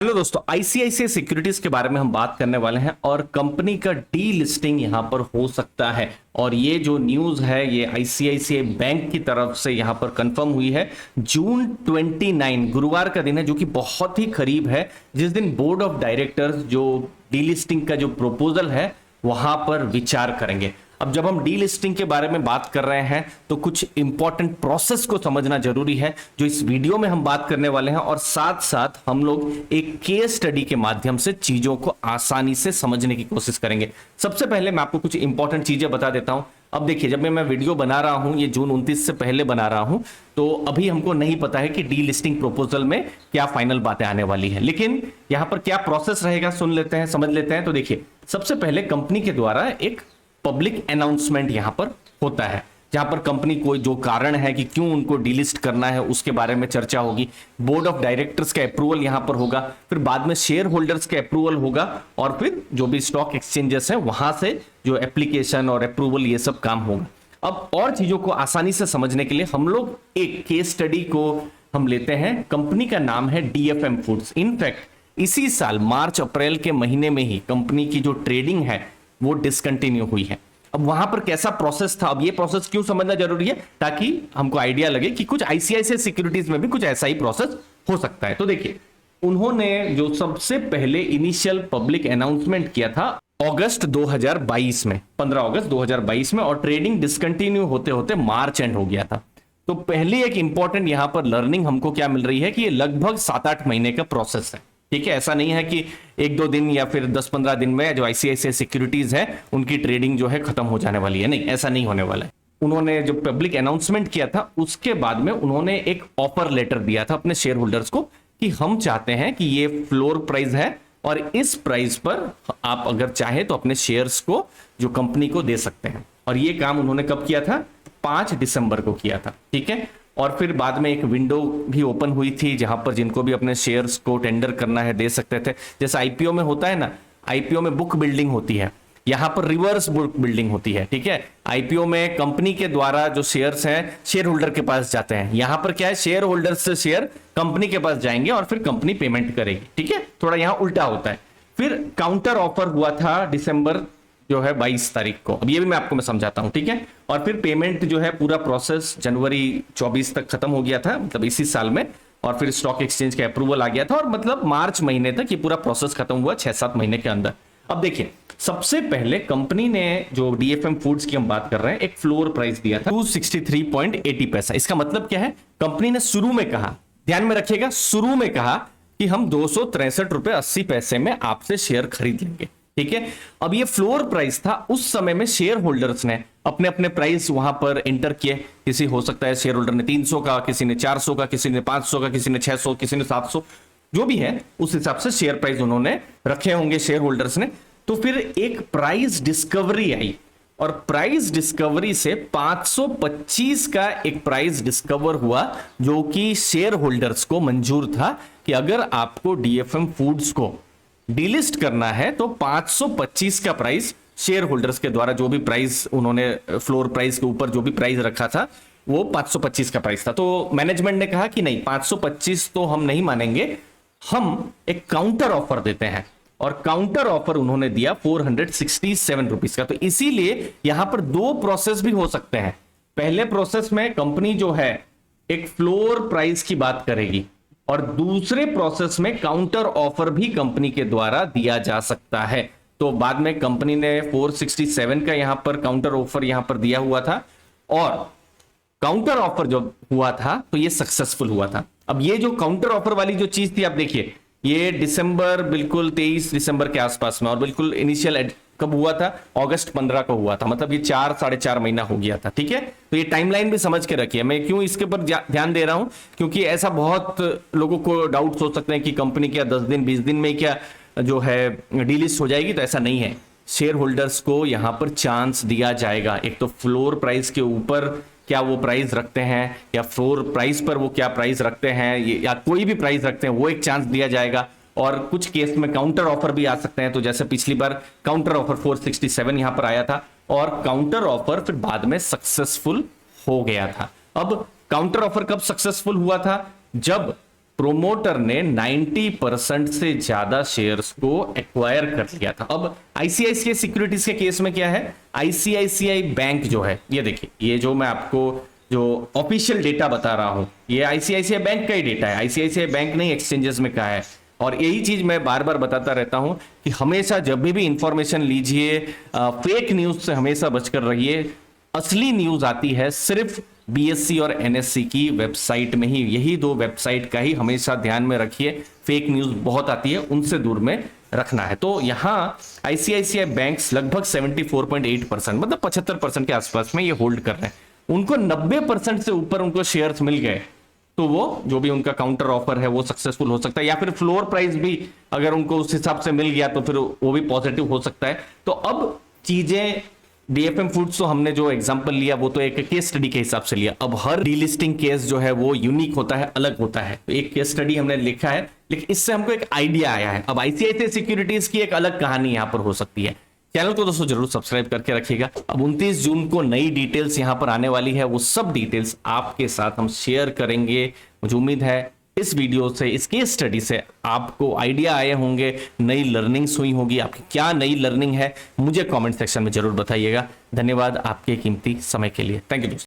Hello दोस्तों, ICICI securities के बारे में हम बात करने वाले हैं और कंपनी का डी लिस्टिंग यहां पर हो सकता है। और ये जो न्यूज है ये आईसीआईसीआई बैंक की तरफ से यहां पर कंफर्म हुई है। जून 29 गुरुवार का दिन है, जो कि बहुत ही करीब है, जिस दिन बोर्ड ऑफ डायरेक्टर्स जो डी लिस्टिंग का जो प्रपोजल है वहां पर विचार करेंगे। अब जब हम डी लिस्टिंग के बारे में बात कर रहे हैं तो कुछ इंपॉर्टेंट प्रोसेस को समझना जरूरी है, जो इस वीडियो में हम बात करने वाले हैं। और साथ साथ हम लोग एक केस स्टडी के माध्यम से चीजों को आसानी से समझने की कोशिश करेंगे। सबसे पहले मैं आपको कुछ इंपॉर्टेंट चीजें बता देता हूं। अब देखिए, जब मैं वीडियो बना रहा हूं, ये जून 29 से पहले बना रहा हूं, तो अभी हमको नहीं पता है कि डी लिस्टिंग प्रपोजल में क्या फाइनल बातें आने वाली है। लेकिन यहां पर क्या प्रोसेस रहेगा, सुन लेते हैं, समझ लेते हैं। तो देखिए, सबसे पहले कंपनी के द्वारा एक पब्लिक अनाउंसमेंट यहां पर होता है, जहां पर कंपनी कोई जो कारण है कि क्यों उनको डिलिस्ट करना है उसके बारे में चर्चा होगी। बोर्ड ऑफ डायरेक्टर्स का अप्रूवल यहां पर होगा, फिर बाद में शेयर होल्डर्स का अप्रूवल होगा, और फिर जो भी स्टॉक एक्सचेंजेस हैं वहां से जो एप्लीकेशन और अप्रूवल ये सब काम होगा। अब और चीजों को आसानी से समझने के लिए हम लोग एक केस स्टडी को हम लेते हैं। कंपनी का नाम है डीएफएम फूड्स। इनफैक्ट इसी साल मार्च अप्रैल के महीने में ही कंपनी की जो ट्रेडिंग है वो डिसकंटिन्यू हुई है। अब वहां पर कैसा प्रोसेस था, अब ये प्रोसेस क्यों समझना जरूरी है, ताकि हमको आइडिया लगे कि कुछ आईसीआईसीआई सिक्योरिटीज में भी कुछ ऐसा ही प्रोसेस हो सकता है। तो देखिए, उन्होंने जो सबसे पहले इनिशियल पब्लिक अनाउंसमेंट किया था अगस्त 2022 में, 15 अगस्त 2022 में, और ट्रेडिंग डिसकंटिन्यू होते होते मार्च एंड हो गया था। तो पहली एक इंपॉर्टेंट यहां पर लर्निंग हमको क्या मिल रही है कि ये लगभग 7-8 महीने का प्रोसेस है। ठीक है, ऐसा नहीं है कि 1-2 दिन या फिर 10-15 दिन में जो आईसीआईसीआई सिक्योरिटीज है उनकी ट्रेडिंग जो है खत्म हो जाने वाली है। नहीं, ऐसा नहीं होने वाला है। उन्होंने जो पब्लिक अनाउंसमेंट किया था उसके बाद में उन्होंने एक ऑफर लेटर दिया था अपने शेयर होल्डर्स को कि हम चाहते हैं कि ये फ्लोर प्राइस है और इस प्राइस पर आप अगर चाहें तो अपने शेयर्स को जो कंपनी को दे सकते हैं। और ये काम उन्होंने कब किया था? 5 दिसंबर को किया था। ठीक है, और फिर बाद में एक विंडो भी ओपन हुई थी जहां पर जिनको भी अपने शेयर्स को टेंडर करना है दे सकते थे। जैसे आईपीओ में होता है ना, आईपीओ में बुक बिल्डिंग होती है, यहां पर रिवर्स बुक बिल्डिंग होती है। ठीक है, आईपीओ में कंपनी के द्वारा जो शेयर्स हैं शेयर होल्डर के पास जाते हैं, यहां पर क्या है, शेयर होल्डर से शेयर कंपनी के पास जाएंगे और फिर कंपनी पेमेंट करेगी। ठीक है, थोड़ा यहां उल्टा होता है। फिर काउंटर ऑफर हुआ था डिसंबर जो है 22 तारीख को। अब ये भी मैं आपको समझाता हूं। ठीक है, और फिर पेमेंट जो है पूरा प्रोसेस जनवरी 24 तक खत्म हो गया था, मतलब इसी साल में। और फिर स्टॉक एक्सचेंज का अप्रूवल आ गया था और मतलब मार्च महीने तक ये पूरा प्रोसेस खत्म हुआ, 6-7 महीने के अंदर। अब देखिए, सबसे पहले कंपनी ने जो डीएफएम फूड्स की हम बात कर रहे हैं, एक फ्लोर प्राइस दिया था 263.80 पैसा। इसका मतलब क्या है? कंपनी ने शुरू में कहा, ध्यान में रखिएगा, शुरू में कहा कि हम 263.80 में आपसे शेयर खरीद लेंगे। ठीक है, अब ये फ्लोर प्राइस था। उस समय में शेयर होल्डर्स ने अपने अपने प्राइस वहां पर एंटर किए। किसी हो सकता है शेयर होल्डर ने 300 का, किसी ने 400 का, किसी ने 500 का, किसी ने 600, किसी ने 700, जो भी है उस हिसाब से शेयर प्राइस उन्होंने रखे होंगे शेयर होल्डर्स ने। तो फिर एक प्राइस डिस्कवरी आई और प्राइस डिस्कवरी से 525 का एक प्राइस डिस्कवर हुआ, जो कि शेयर होल्डर्स को मंजूर था कि अगर आपको डीएफएम फूड्स को डिलिस्ट करना है तो 525 का प्राइस शेयर होल्डर्स के द्वारा, जो भी प्राइस उन्होंने फ्लोर प्राइस के ऊपर जो भी प्राइस रखा था वो 525 का प्राइस था। तो मैनेजमेंट ने कहा कि नहीं, 525 तो हम नहीं मानेंगे, हम एक काउंटर ऑफर देते हैं। और काउंटर ऑफर उन्होंने दिया 467 रुपीस का। तो इसीलिए यहां पर 2 प्रोसेस भी हो सकते हैं। पहले प्रोसेस में कंपनी जो है एक फ्लोर प्राइस की बात करेगी और दूसरे प्रोसेस में काउंटर ऑफर भी कंपनी के द्वारा दिया जा सकता है। तो बाद में कंपनी ने 467 का यहां पर काउंटर ऑफर यहां पर दिया हुआ था, और काउंटर ऑफर जो हुआ था तो ये सक्सेसफुल हुआ था। अब ये जो काउंटर ऑफर वाली जो चीज थी, आप देखिए, ये दिसंबर, बिल्कुल 23 दिसंबर के आसपास में, और बिल्कुल इनिशियल कब हुआ था? अगस्त 15 को हुआ था। मतलब ये 4-4.5 महीना हो गया था। ठीक है, तो ये टाइमलाइन भी समझ के रखिए। मैं क्यों इसके ऊपर ध्यान दे रहा हूं, क्योंकि ऐसा बहुत लोगों को डाउट हो सकते हैं कि कंपनी क्या 10 दिन 20 दिन में क्या जो है डीलिस्ट हो जाएगी। तो ऐसा नहीं है, शेयर होल्डर्स को यहां पर चांस दिया जाएगा। एक तो फ्लोर प्राइस के ऊपर क्या वो प्राइस रखते हैं, या फ्लोर प्राइस पर वो क्या प्राइस रखते हैं, या कोई भी प्राइस रखते हैं, वो एक चांस दिया जाएगा। और कुछ केस में काउंटर ऑफर भी आ सकते हैं। तो जैसे पिछली बार काउंटर ऑफर 467 यहां पर आया था और काउंटर ऑफर फिर बाद में सक्सेसफुल हो गया था। अब काउंटर ऑफर कब सक्सेसफुल हुआ था? जब प्रोमोटर ने 90% से ज्यादा शेयर्स को एक्वायर कर लिया था। अब आईसीआईसीआई सिक्योरिटीज के केस में क्या है, आईसीआईसीआई बैंक जो है, ये देखिए, ये जो मैं आपको जो ऑफिशियल डेटा बता रहा हूं, ये आईसीआईसीआई बैंक का ही डेटा है, आईसीआईसीआई बैंक ने एक्सचेंजेस में कहा है। और यही चीज मैं बार बार बताता रहता हूं कि हमेशा जब भी इंफॉर्मेशन लीजिए, फेक न्यूज से हमेशा बचकर रहिए। असली न्यूज आती है सिर्फ बीएससी और एनएससी की वेबसाइट में ही, यही दो वेबसाइट का ही हमेशा ध्यान में रखिए। फेक न्यूज बहुत आती है, उनसे दूर में रखना है। तो यहां आईसीआईसीआई बैंक्स लगभग 74.8%, मतलब 75% के आसपास में ये होल्ड कर रहे हैं। उनको 90% से ऊपर उनको शेयर्स मिल गए तो वो जो भी उनका काउंटर ऑफर है वो सक्सेसफुल हो सकता है, या फिर फ्लोर प्राइस भी अगर उनको उस हिसाब से मिल गया तो फिर वो भी पॉजिटिव हो सकता है। तो अब चीजें, डीएफएम फूड्स तो हमने जो एग्जांपल लिया वो तो एक केस स्टडी के हिसाब से लिया। अब हर डीलिस्टिंग केस जो है वो यूनिक होता है, अलग होता है। तो एक केस स्टडी हमने लिखा है, लेकिन इससे हमको एक आइडिया आया है। अब आईसीआईसीआई सिक्योरिटीज की एक अलग कहानी यहां पर हो सकती है। चैनल को दोस्तों जरूर सब्सक्राइब करके रखिएगा। अब 29 जून को नई डिटेल्स यहां पर आने वाली है, वो सब डिटेल्स आपके साथ हम शेयर करेंगे। मुझे उम्मीद है इस वीडियो से, इस केस स्टडी से आपको आइडिया आए होंगे, नई लर्निंग्स हुई होगी। आपकी क्या नई लर्निंग है मुझे कमेंट सेक्शन में जरूर बताइएगा। धन्यवाद आपके कीमती समय के लिए। थैंक यू दोस्तों।